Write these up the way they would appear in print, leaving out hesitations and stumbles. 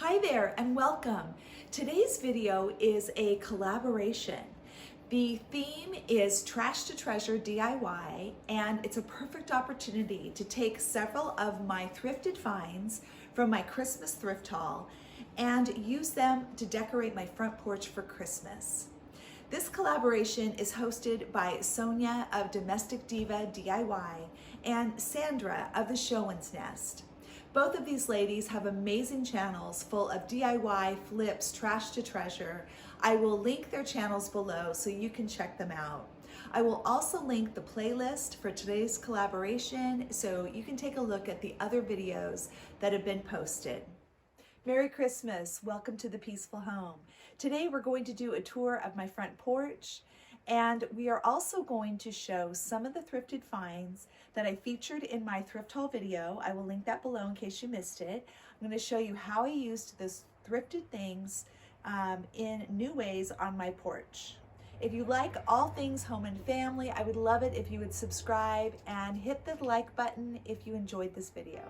Hi there and welcome. Today's video is a collaboration. The theme is Trash to Treasure DIY, and it's a perfect opportunity to take several of my thrifted finds from my Christmas thrift haul and use them to decorate my front porch for Christmas. This collaboration is hosted by Sonia of Domestic Diva DIY and Sandra of the Showman's Nest. Both of these ladies have amazing channels full of DIY, flips, trash to treasure. I will link their channels below so you can check them out. I will also link the playlist for today's collaboration so you can take a look at the other videos that have been posted. Merry Christmas, welcome to the Peaceful Home. Today we're going to do a tour of my front porch, and we are also going to show some of the thrifted finds that I featured in my thrift haul video. I will link that below in case you missed it. I'm going to show you how I used those thrifted things in new ways on my porch. If you like all things home and family, I would love it if you would subscribe and hit the like button if you enjoyed this video.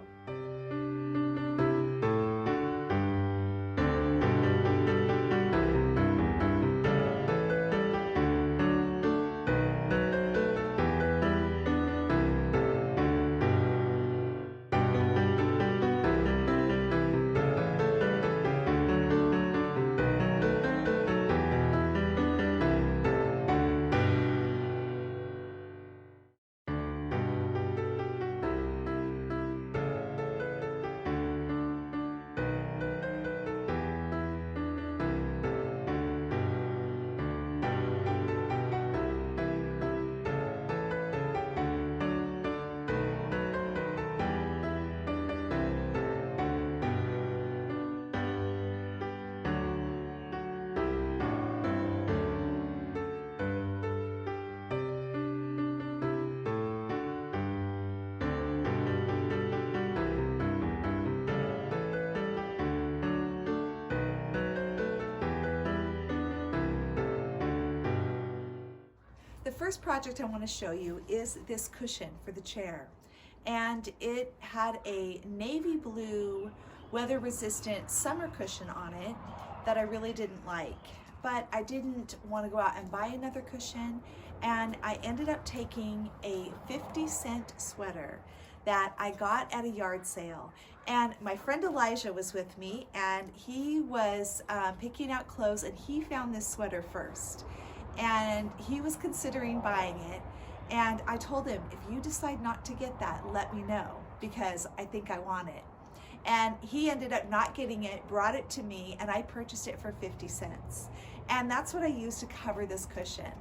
The first project I want to show you is this cushion for the chair, and it had a navy blue weather resistant summer cushion on it that I really didn't like, but I didn't want to go out and buy another cushion, and I ended up taking a 50-cent sweater that I got at a yard sale. And my friend Elijah was with me, and he was picking out clothes, and he found this sweater first. And he was considering buying it, and I told him, if you decide not to get that, let me know, because I think I want it. And he ended up not getting it, brought it to me, and I purchased it for 50 cents. And that's what I used to cover this cushion.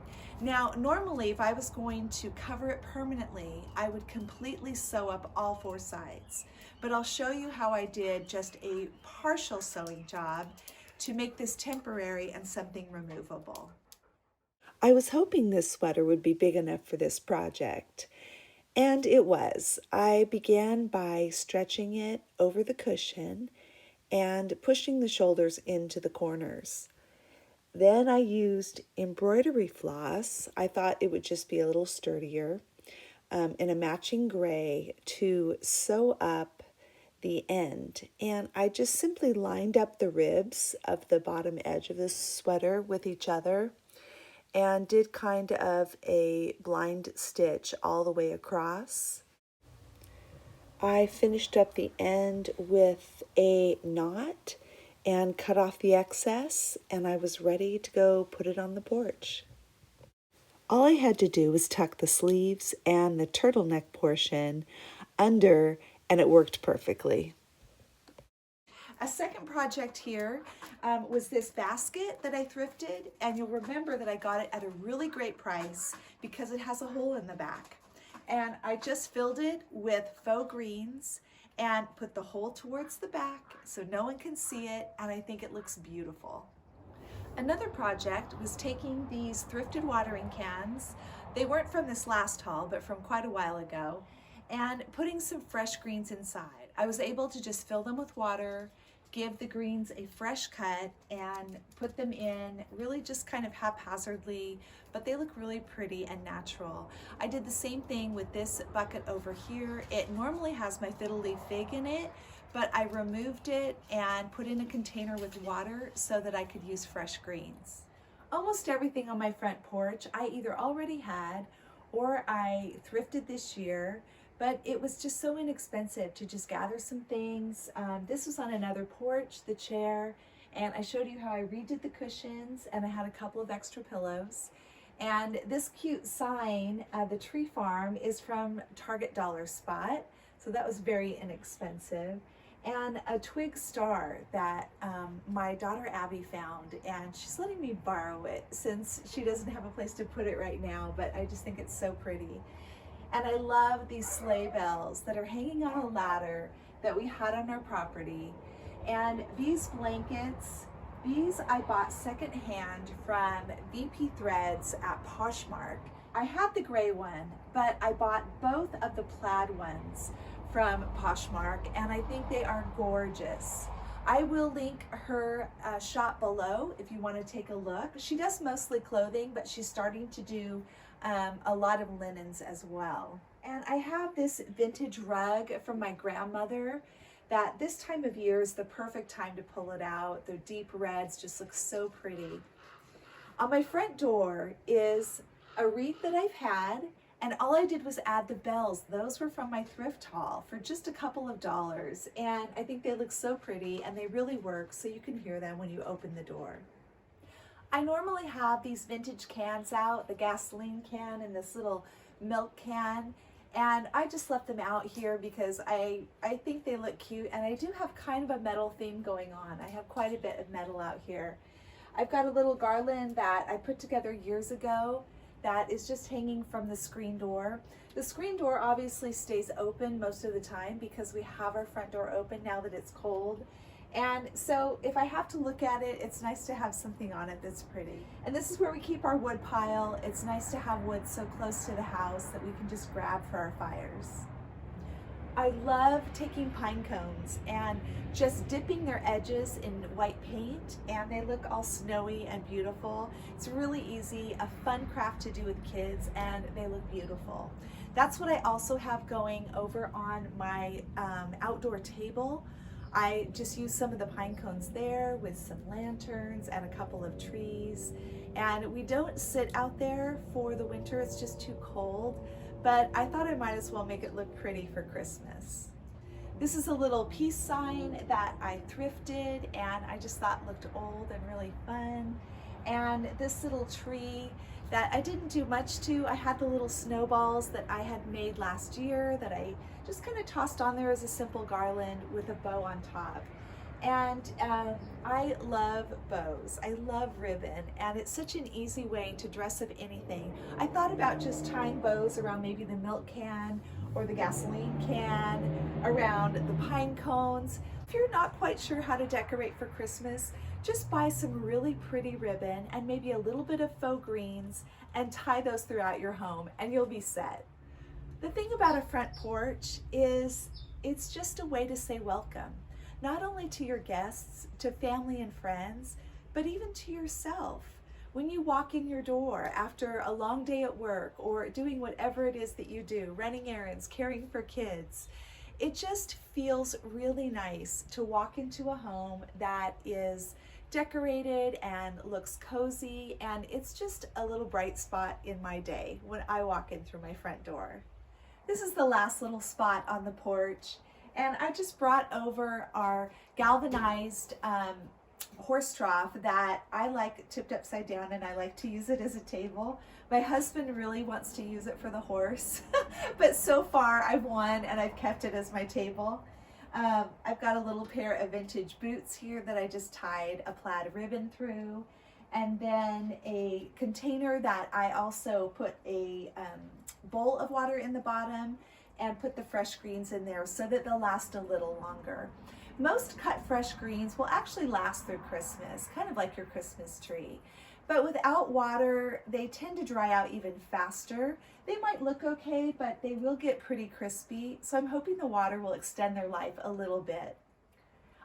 Now, normally, if I was going to cover it permanently, I would completely sew up all four sides. But I'll show you how I did just a partial sewing job to make this temporary and something removable. I was hoping this sweater would be big enough for this project, and it was. I began by stretching it over the cushion and pushing the shoulders into the corners. Then I used embroidery floss. I thought it would just be a little sturdier, in a matching gray, to sew up the end. And I just simply lined up the ribs of the bottom edge of this sweater with each other and did kind of a blind stitch all the way across. I finished up the end with a knot and cut off the excess, and I was ready to go put it on the porch. All I had to do was tuck the sleeves and the turtleneck portion under, and it worked perfectly. A second project here was this basket that I thrifted, and you'll remember that I got it at a really great price because it has a hole in the back. And I just filled it with faux greens and put the hole towards the back so no one can see it, and I think it looks beautiful. Another project was taking these thrifted watering cans. They weren't from this last haul, but from quite a while ago, and putting some fresh greens inside. I was able to just fill them with water, give the greens a fresh cut, and put them in really just kind of haphazardly, but they look really pretty and natural. I did the same thing with this bucket over here. It normally has my fiddle leaf fig in it, but I removed it and put in a container with water so that I could use fresh greens. Almost everything on my front porch I either already had or I thrifted this year, but it was just so inexpensive to just gather some things. This was on another porch, the chair, and I showed you how I redid the cushions, and I had a couple of extra pillows. And this cute sign, the tree farm, is from Target Dollar Spot, so that was very inexpensive. And a twig star that my daughter Abby found, and she's letting me borrow it since she doesn't have a place to put it right now, but I just think it's so pretty. And I love these sleigh bells that are hanging on a ladder that we had on our property. And these blankets, these I bought secondhand from VP Threads at Poshmark. I had the gray one, but I bought both of the plaid ones from Poshmark, and I think they are gorgeous. I will link her shop below if you want to take a look. She does mostly clothing, but she's starting to do a lot of linens as well. And I have this vintage rug from my grandmother that this time of year is the perfect time to pull it out. The deep reds just look so pretty. On my front door is a wreath that I've had, and all I did was add the bells. Those were from my thrift haul for just a couple of dollars, and I think they look so pretty, and they really work so you can hear them when you open the door. I normally have these vintage cans out, the gasoline can and this little milk can, and I just left them out here because I think they look cute, and I do have kind of a metal theme going on. I have quite a bit of metal out here. I've got a little garland that I put together years ago that is just hanging from the screen door. The screen door obviously stays open most of the time because we have our front door open now that it's cold. And so if I have to look at it, it's nice to have something on it that's pretty. And this is where we keep our wood pile. It's nice to have wood so close to the house that we can just grab for our fires. I love taking pine cones and just dipping their edges in white paint, and they look all snowy and beautiful. It's really easy, a fun craft to do with kids, and they look beautiful. That's what I also have going over on my outdoor table. I just use some of the pine cones there with some lanterns and a couple of trees. And we don't sit out there for the winter, it's just too cold. But I thought I might as well make it look pretty for Christmas. This is a little peace sign that I thrifted, and I just thought looked old and really fun. And this little tree that I didn't do much to, I had the little snowballs that I had made last year that I just kind of tossed on there as a simple garland with a bow on top. And I love bows. I love ribbon, and it's such an easy way to dress up anything. I thought about just tying bows around maybe the milk can or the gasoline can, around the pine cones. If you're not quite sure how to decorate for Christmas, just buy some really pretty ribbon and maybe a little bit of faux greens and tie those throughout your home, and you'll be set. The thing about a front porch is it's just a way to say welcome. Not only to your guests, to family and friends, but even to yourself. When you walk in your door after a long day at work or doing whatever it is that you do, running errands, caring for kids, it just feels really nice to walk into a home that is decorated and looks cozy, and it's just a little bright spot in my day when I walk in through my front door. This is the last little spot on the porch. And I just brought over our galvanized horse trough that I like tipped upside down, and I like to use it as a table. My husband really wants to use it for the horse, but so far I've won and I've kept it as my table. I've got a little pair of vintage boots here that I just tied a plaid ribbon through, and then a container that I also put a bowl of water in the bottom and put the fresh greens in there so that they'll last a little longer. Most cut fresh greens will actually last through Christmas, kind of like your Christmas tree. But without water, they tend to dry out even faster. They might look okay, but they will get pretty crispy. So I'm hoping the water will extend their life a little bit.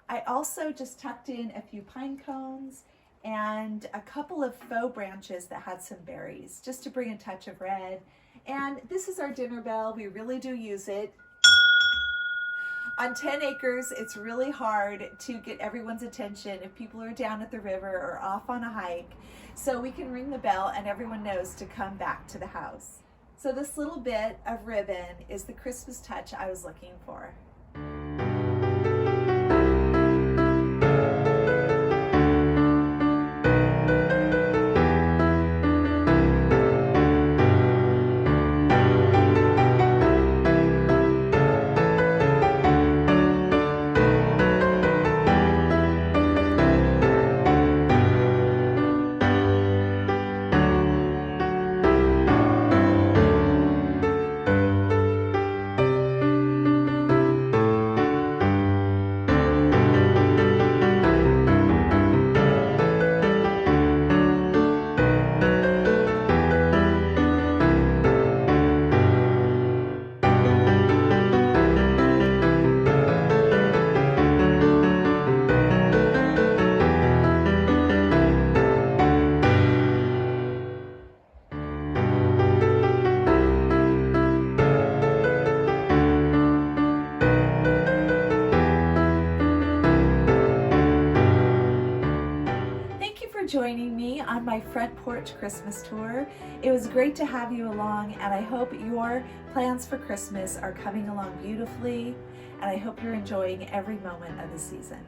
I also just tucked in a few pine cones and a couple of faux branches that had some berries, just to bring a touch of red. And this is our dinner bell. We really do use it. On 10 acres, it's really hard to get everyone's attention if people are down at the river or off on a hike. So we can ring the bell and everyone knows to come back to the house. So this little bit of ribbon is the Christmas touch I was looking for. Joining me on my front porch Christmas tour. It was great to have you along, and I hope your plans for Christmas are coming along beautifully, and I hope you're enjoying every moment of the season.